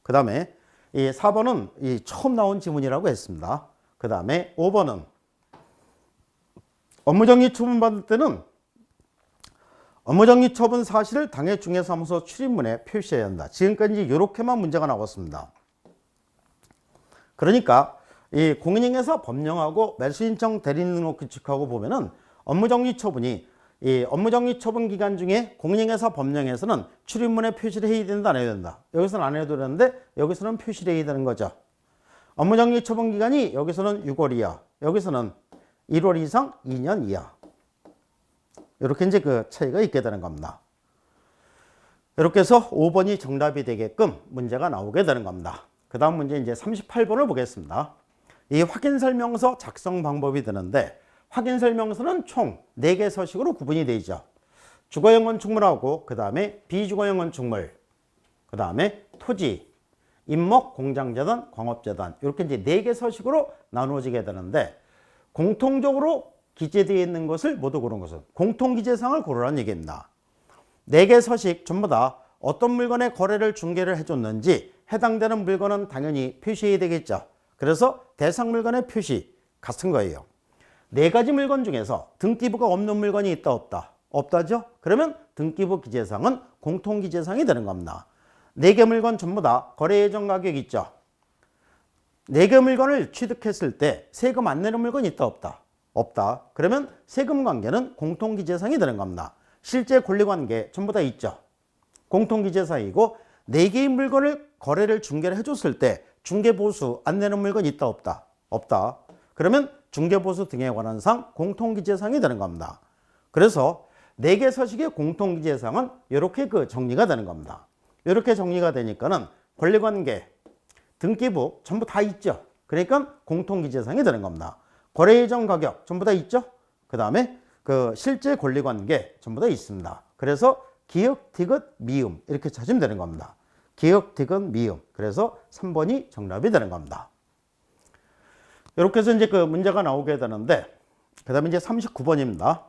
그 다음에 이 4번은 이 처음 나온 지문이라고 했습니다. 그 다음에 5번은 업무정리 처분 받을 때는 업무정리 처분 사실을 당해 중개사무소 출입문에 표시해야 한다. 지금까지 이렇게만 문제가 나왔습니다. 그러니까 이 공인중개사 법령하고 매수신청 대리인등록 규칙하고 보면은 업무정리 처분이 이 업무정리 처분 기간 중에 공인중개사 법령에서는 출입문에 표시를 해야 된다, 안 해야 된다. 여기서는 안 해도 되는데 여기서는 표시를 해야 되는 거죠. 업무정리 처분 기간이 여기서는 6월 이하, 여기서는 1월 이상 2년 이하. 이렇게 이제 그 차이가 있게 되는 겁니다. 이렇게 해서 5번이 정답이 되게끔 문제가 나오게 되는 겁니다. 그 다음 문제 이제 38번을 보겠습니다. 이 확인설명서 작성 방법이 되는데 확인설명서는 총 4개 서식으로 구분이 되죠. 주거용 건축물하고 그 다음에 비주거용 건축물, 그 다음에 토지, 임목, 공장재단, 광업재단 이렇게 이제 4개 서식으로 나누어지게 되는데 공통적으로 기재되어 있는 것을 모두 고른 것은 공통기재사항을 고르라는 얘기입니다. 4개 서식 전부 다 어떤 물건의 거래를 중개를 해줬는지 해당되는 물건은 당연히 표시해야 되겠죠. 그래서 대상 물건의 표시 같은 거예요. 4가지 물건 중에서 등기부가 없는 물건이 있다 없다? 없다죠? 그러면 등기부 기재사항은 공통기재사항이 되는 겁니다. 4개 물건 전부 다 거래 예정 가격 있죠? 4개 물건을 취득했을 때 세금 안 내는 물건이 있다 없다? 없다. 그러면 세금 관계는 공통기재사항이 되는 겁니다. 실제 권리관계 전부 다 있죠? 공통기재사항이고 4개의 물건을 거래를 중개를 해줬을 때 중개보수 안 내는 물건 있다 없다? 없다. 그러면 중개보수 등에 관한 상 공통기재사항이 되는 겁니다. 그래서 4개 서식의 공통기재사항은 이렇게 그 정리가 되는 겁니다. 이렇게 정리가 되니까는 권리관계, 등기부 전부 다 있죠. 그러니까 공통기재사항이 되는 겁니다. 거래 예정 가격 전부 다 있죠. 그 다음에 그 실제 권리관계 전부 다 있습니다. 그래서 기역, 디귿, 미음 이렇게 찾으면 되는 겁니다. 기역, 디귿, 미음. 그래서 3번이 정답이 되는 겁니다. 이렇게 해서 이제 그 문제가 나오게 되는데, 그 다음에 이제 39번입니다.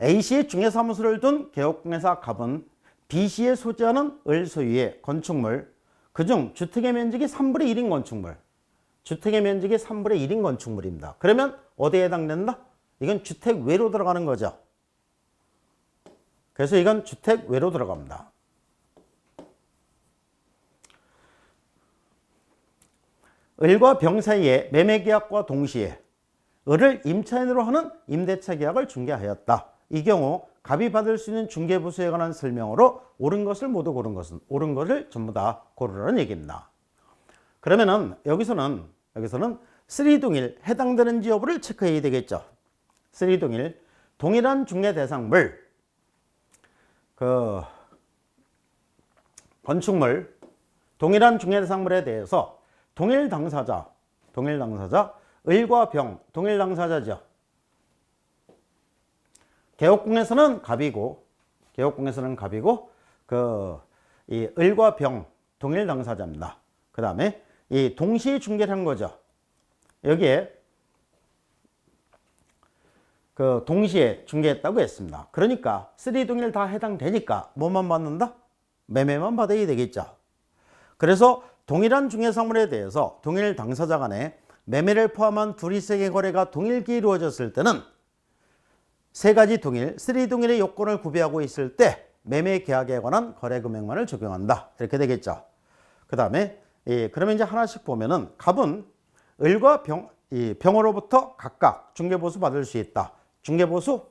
A씨의 중개사무소를 둔 개업공예사 갑은 B씨의 소지하는 을 소유의 건축물, 그중 주택의 면적이 3분의 1인 건축물, 주택의 면적이 3분의 1인 건축물입니다. 그러면 어디에 해당된다? 이건 주택 외로 들어가는 거죠. 그래서 이건 주택 외로 들어갑니다. 을과 병 사이의 매매계약과 동시에 을을 임차인으로 하는 임대차 계약을 중개하였다. 이 경우 갑이 받을 수 있는 중개보수에 관한 설명으로 옳은 것을 모두 고른 것은 옳은 것을 전부 다 고르라는 얘기입니다. 그러면은 여기서는 쓰리동일 해당되는지 여부를 체크해야 되겠죠. 쓰리동일 동일한 중개 대상물 그 건축물 동일한 중개 대상물에 대해서 동일 당사자 을과 병 동일 당사자죠. 개업공에서는 갑이고 이 을과 병 동일 당사자입니다. 그 다음에 이 동시에 중개를 한 거죠. 여기에 그 동시에 중개했다고 했습니다. 그러니까 쓰리동일 다 해당되니까 뭐만 받는다? 매매만 받아야 되겠죠. 그래서 동일한 중개사물에 대해서 동일 당사자 간에 매매를 포함한 둘이서의 거래가 동일기 이루어졌을 때는 세 가지 동일, 3 동일의 요건을 구비하고 있을 때 매매 계약에 관한 거래 금액만을 적용한다. 이렇게 되겠죠. 그 다음에 그러면 이제 하나씩 보면은 갑은 을과 병으로부터 각각 중개보수 받을 수 있다. 중개보수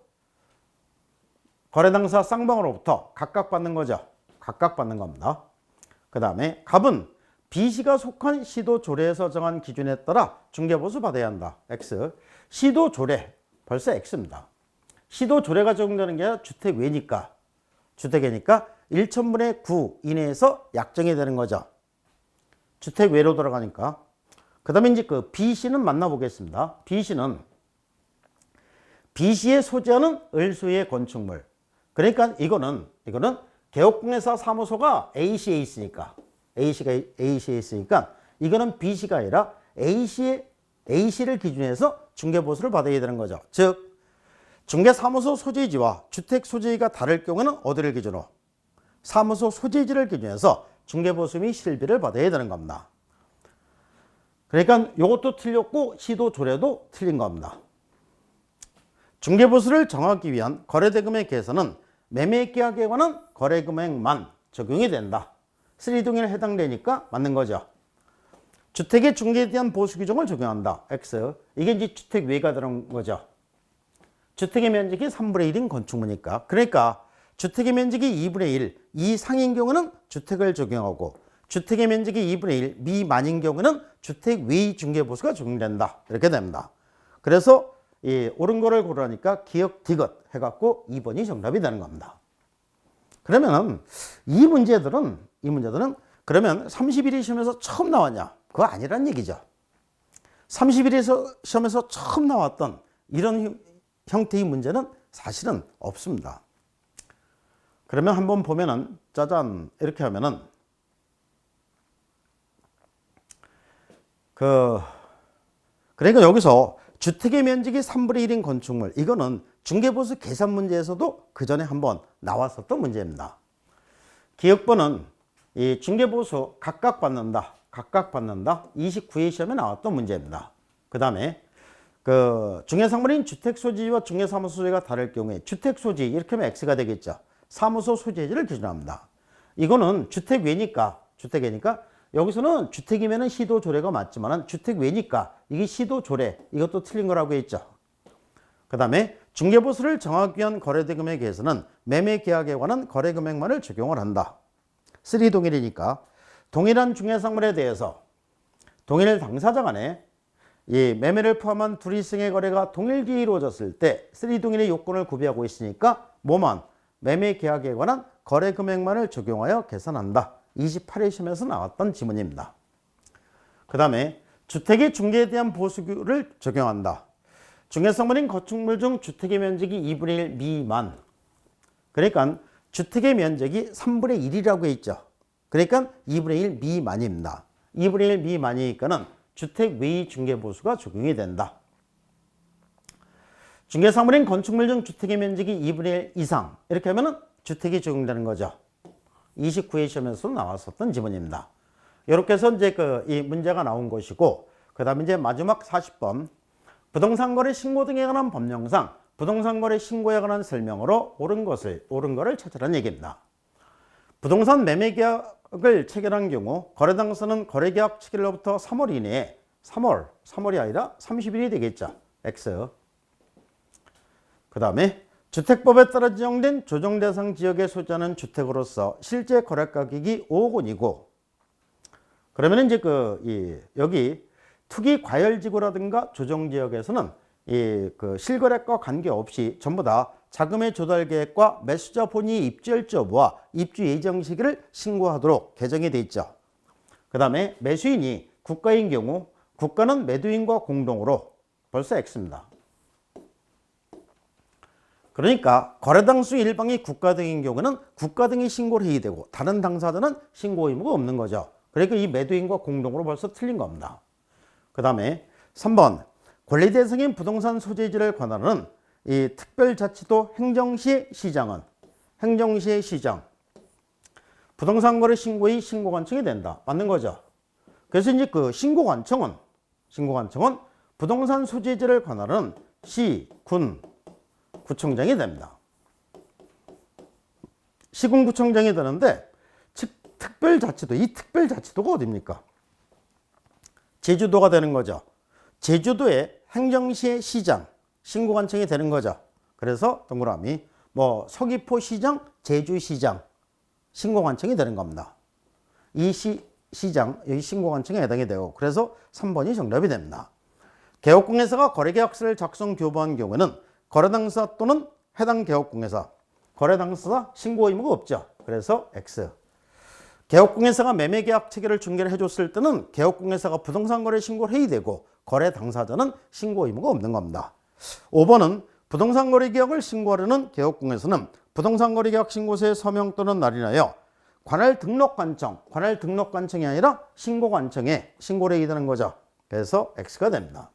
거래당사 쌍방으로부터 각각 받는 거죠. 각각 받는 겁니다. 그 다음에 갑은 B씨가 속한 시도조례에서 정한 기준에 따라 중개보수 받아야 한다. X. 시도조례 벌써 X입니다. 시도조례가 적용되는 게 아니라 주택외니까 1,000분의 9 이내에서 약정이 되는 거죠. 주택외로 돌아가니까. 그 다음에 이제 그 B씨는 만나보겠습니다. B씨의 소지하는 을수의 건축물. 그러니까 이거는 개업공예사 사무소가 A씨에 있으니까 이거는 B씨가 아니라 A씨를 기준해서 중개보수를 받아야 되는 거죠. 즉 중개사무소 소재지와 주택 소재지가 다를 경우는 어디를 기준으로? 사무소 소재지를 기준해서 중개보수 및 실비를 받아야 되는 겁니다. 그러니까 이것도 틀렸고 시도조례도 틀린 겁니다. 중개보수를 정하기 위한 거래대금의 계산은 매매계약에 관한 거래금액만 적용이 된다. 3 동일에 해당되니까 맞는 거죠. 주택의 중개에 대한 보수 규정을 적용한다. X. 이게 이제 주택외가 들어온 거죠. 주택의 면적이 3분의 1인 건축물이니까. 그러니까 주택의 면적이 2분의 1 이상인 경우는 주택을 적용하고 주택의 면적이 2분의 1 미만인 경우는 주택외 중개보수가 적용된다. 이렇게 됩니다. 그래서 옳은 거를 고르니까 기억 디귿 해갖고 2번이 정답이 되는 겁니다. 그러면 이 문제들은 그러면 31위 시험에서 처음 나왔냐? 그거 아니란 얘기죠. 31위 시험에서 처음 나왔던 이런 형태의 문제는 사실은 없습니다. 그러면 한번 보면은 짜잔 이렇게 하면은 그러니까 여기서 주택의 면적이 3분의 1인 건축물 이거는 중개보수 계산 문제에서도 그 전에 한번 나왔었던 문제입니다. 기억번은 이 중개보수 각각 받는다 29회 시험에 나왔던 문제입니다. 그 다음에 중개상물인 주택소지와 중개사무소 소지가 다를 경우에 주택소지 이렇게 하면 X가 되겠죠. 사무소 소재지를 기준합니다. 이거는 주택외니까 여기서는 주택이면 시도조례가 맞지만 주택외니까 이게 시도조례 이것도 틀린 거라고 했죠. 그 다음에 중개보수를 정하기 위한 거래대금에 대해서는 매매계약에 관한 거래금액만을 적용을 한다. 3 동일이니까 동일한 중개상물에 대해서 동일 당사자 간에 이 매매를 포함한 둘이승의 거래가 동일기에 이루어졌을 때 3 동일의 요건을 구비하고 있으니까 뭐만 매매계약에 관한 거래금액만을 적용하여 계산한다. 28회 시험에서 나왔던 지문입니다. 그 다음에 주택의 중개에 대한 보수를 적용한다. 중개상물인 건축물 중 주택의 면적이 2분의 1 미만. 그러니까 주택의 면적이 3분의 1이라고 했죠. 그러니까 2분의 1 미만입니다. 2분의 1 미만이니까는 주택 외의 중개보수가 적용이 된다. 중개상물인 건축물 중 주택의 면적이 2분의 1 이상. 이렇게 하면은 주택이 적용되는 거죠. 29회 시험에서 나왔었던 지문입니다. 이렇게 해서 이제 이 문제가 나온 것이고, 그 다음에 이제 마지막 40번. 부동산 거래 신고 등에 관한 법령상 부동산 거래 신고에 관한 설명으로 옳은 거를 찾으라는 얘기입니다. 부동산 매매 계약을 체결한 경우 거래 당사는 거래 계약 체결로부터 3월 이내에 3월이 아니라 30일이 되겠죠. X. 그 다음에 주택법에 따라 지정된 조정 대상 지역에 소지하는 주택으로서 실제 거래 가격이 5억 원이고, 그러면 이제 여기 투기 과열지구라든가 조정 지역에서는 실거래과 관계없이 전부 다 자금의 조달 계획과 매수자 본인이 입주할지 여부와 입주 예정 시기를 신고하도록 개정이 돼 있죠. 그 다음에 매수인이 국가인 경우 국가는 매도인과 공동으로 벌써 X입니다. 그러니까 거래 당수 일방이 국가 등인 경우는 국가 등이 신고를 해야 되고 다른 당사자는 신고 의무가 없는 거죠. 그러니까 이 매도인과 공동으로 벌써 틀린 겁니다. 그 다음에 3번 권리 대상인 부동산 소재지를 관할하는 이 특별자치도 행정시의 시장은 행정시의 시장 부동산 거래 신고의 신고관청이 된다. 맞는 거죠. 그래서 이제 신고관청은 부동산 소재지를 관할하는 시, 군, 구청장이 됩니다. 시군구청장이 되는데 즉 특별자치도, 이 특별자치도가 어디입니까? 제주도가 되는 거죠. 제주도의 행정시의 시장, 신고관청이 되는 거죠. 그래서 동그라미 뭐 서귀포시장, 제주시장 신고관청이 되는 겁니다. 이 시장, 여기 신고관청에 해당이 되고, 그래서 3번이 정답이 됩니다. 개업공개사가 거래계약서를 작성 교부한 경우에는 거래당사 또는 해당 개업공개사, 거래당사가 신고 의무가 없죠. 그래서 X. 개업공개사가 매매계약 체결을 중개를 해줬을 때는 개업공개사가 부동산거래 신고를 해야 되고 거래당사자는 신고 의무가 없는 겁니다. 5번은 부동산거래계약을 신고하려는 개업공개사는 부동산거래계약 신고서에 서명 또는 날인하여 관할 등록관청, 관할 등록관청이 아니라 신고관청에 신고를 해야 되는 거죠. 그래서 X가 됩니다.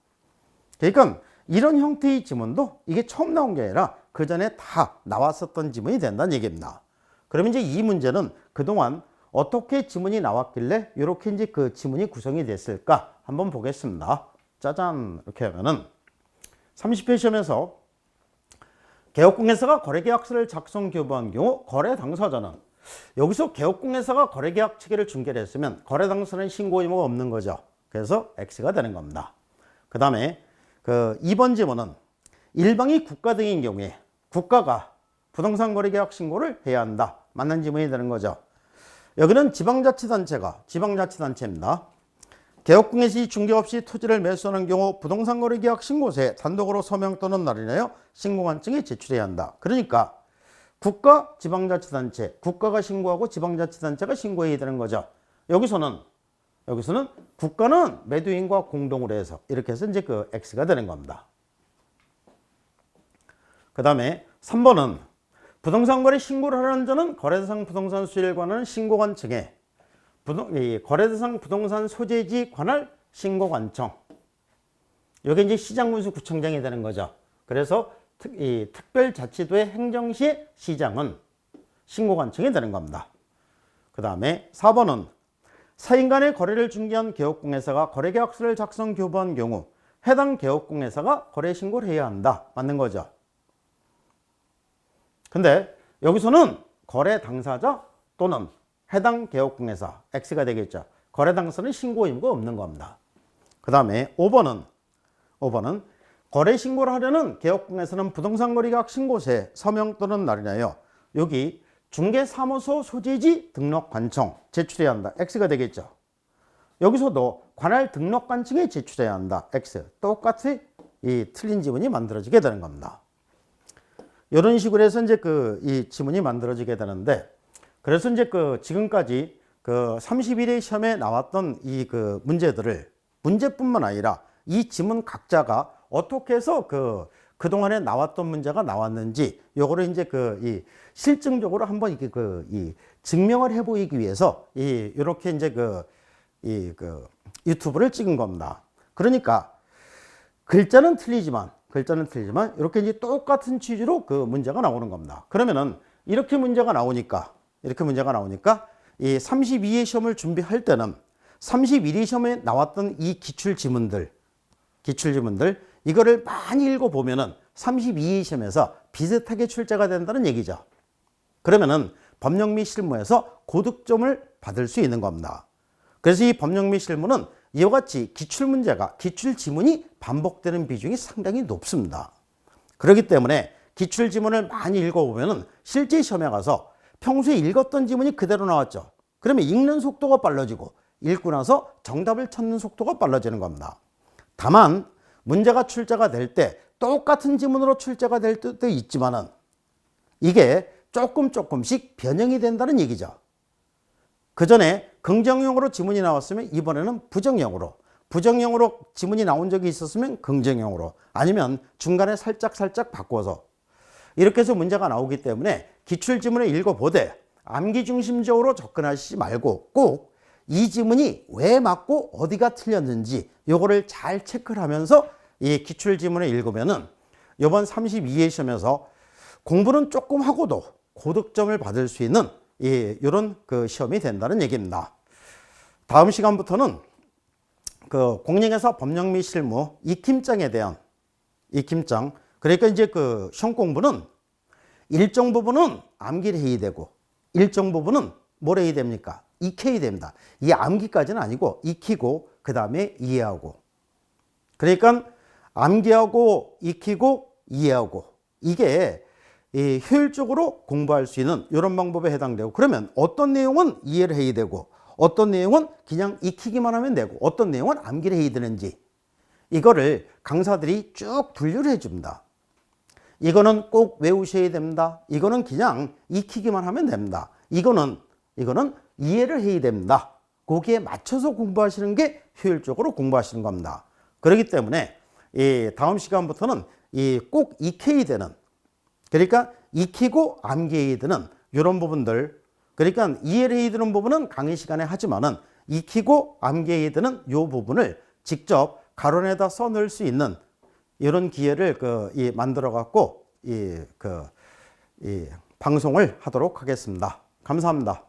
그러니까 이런 형태의 지문도 이게 처음 나온 게 아니라 그 전에 다 나왔었던 지문이 된다는 얘기입니다. 그러면 이제 이 문제는 그동안 어떻게 지문이 나왔길래 이렇게 이제 그 지문이 구성이 됐을까 한번 보겠습니다. 짜잔, 이렇게 하면은 30회 시험에서 개업공개사가 거래계약서를 작성 교부한 경우 거래 당사자는, 여기서 개업공개사가 거래계약 체결을 중개를 했으면 거래당사자는 신고 의무가 없는 거죠. 그래서 X가 되는 겁니다. 그 다음에 그 2번 지문은 일방이 국가 등인 경우에 국가가 부동산 거래계약 신고를 해야 한다. 맞는 지문이 되는 거죠. 여기는 지방자치단체입니다. 개업공개시 중개 없이 토지를 매수하는 경우 부동산 거래계약 신고서에 단독으로 서명 또는 날인하여 신고관청에 제출해야 한다. 그러니까 국가, 지방자치단체, 국가가 신고하고 지방자치단체가 신고해야 되는 거죠. 여기서는 국가는 매도인과 공동으로 해서 이렇게 해서 이제 그 X가 되는 겁니다. 그 다음에 3번은 부동산 거래 신고를 하는 자는 거래대상 부동산 수익에 관한 신고관청에 거래대상 부동산 소재지 관할 신고관청. 여기 이제 시장군수구청장이 되는 거죠. 그래서 이 특별자치도의 행정시의 시장은 신고관청이 되는 겁니다. 그 다음에 4번은 사인 간의 거래를 중개한 개업공개사가 거래계약서를 작성 교부한 경우 해당 개업공개사가 거래 신고를 해야 한다. 맞는 거죠. 근데 여기서는 거래 당사자 또는 해당 개업공개사 X가 되겠죠. 거래 당사자는 신고 의무가 없는 겁니다. 그 다음에 5번은 거래 신고를 하려는 개업공개사는 부동산 거래계약 신고서에 서명 또는 날인하여 여기 중개사무소 소재지 등록관청 제출해야 한다. X가 되겠죠. 여기서도 관할 등록관청에 제출해야 한다. X. 똑같이 이 틀린 지문이 만들어지게 되는 겁니다. 이런 식으로 해서 이제 이 지문이 만들어지게 되는데, 그래서 이제 지금까지 31회 시험에 나왔던 이 문제들을 문제뿐만 아니라 이 지문 각자가 어떻게 해서 그동안에 나왔던 문제가 나왔는지 요거를 이제 이 실증적으로 한번 이렇게 이 증명을 해 보이기 위해서 이렇게 이제 유튜브를 찍은 겁니다. 그러니까 글자는 틀리지만 이렇게 이제 똑같은 취지로 문제가 나오는 겁니다. 그러면은 이렇게 문제가 나오니까 이 32회 시험을 준비할 때는 31회 시험에 나왔던 이 기출 지문들 이거를 많이 읽어보면은 32회 시험에서 비슷하게 출제가 된다는 얘기죠. 그러면은 법령 및 실무에서 고득점을 받을 수 있는 겁니다. 그래서 이 법령 및 실무는 이와 같이 기출 지문이 반복되는 비중이 상당히 높습니다. 그렇기 때문에 기출 지문을 많이 읽어보면은 실제 시험에 가서 평소에 읽었던 지문이 그대로 나왔죠. 그러면 읽는 속도가 빨라지고 읽고 나서 정답을 찾는 속도가 빨라지는 겁니다. 다만 문제가 출제가 될 때 똑같은 지문으로 출제가 될 때도 있지만은 이게 조금씩 변형이 된다는 얘기죠. 그 전에 긍정형으로 지문이 나왔으면 이번에는 부정형으로 지문이 나온 적이 있었으면 긍정형으로, 아니면 중간에 살짝 바꿔서 이렇게 해서 문제가 나오기 때문에 기출 지문을 읽어보되 암기 중심적으로 접근하시지 말고 꼭 이 지문이 왜 맞고 어디가 틀렸는지 요거를 잘 체크를 하면서 이 기출 지문을 읽으면은 이번 32회 시험에서 공부는 조금 하고도 고득점을 받을 수 있는 이런 시험이 된다는 얘기입니다. 다음 시간부터는 공익에서 법령 및 실무 익힘장에 대한 그러니까 이제 그 시험 공부는 일정 부분은 암기를 해야 되고 일정 부분은 뭘 해야 됩니까? 익혀야 됩니다. 이 암기까지는 아니고 익히고 그 다음에 이해하고. 그러니까 암기하고 익히고 이해하고 이게 효율적으로 공부할 수 있는 이런 방법에 해당되고, 그러면 어떤 내용은 이해를 해야 되고 어떤 내용은 그냥 익히기만 하면 되고 어떤 내용은 암기를 해야 되는지 이거를 강사들이 쭉 분류를 해줍니다. 이거는 꼭 외우셔야 됩니다. 이거는 그냥 익히기만 하면 됩니다. 이거는 이해를 해야 됩니다. 거기에 맞춰서 공부하시는 게 효율적으로 공부하시는 겁니다. 그렇기 때문에 다음 시간부터는 꼭 익혀야 되는, 그러니까 익히고 암기해야 되는 이런 부분들, 그러니까 이해를 해야 되는 부분은 강의 시간에 하지만은 익히고 암기해야 되는 이 부분을 직접 가론에다 써 넣을 수 있는 이런 기회를 만들어 갖고 방송을 하도록 하겠습니다. 감사합니다.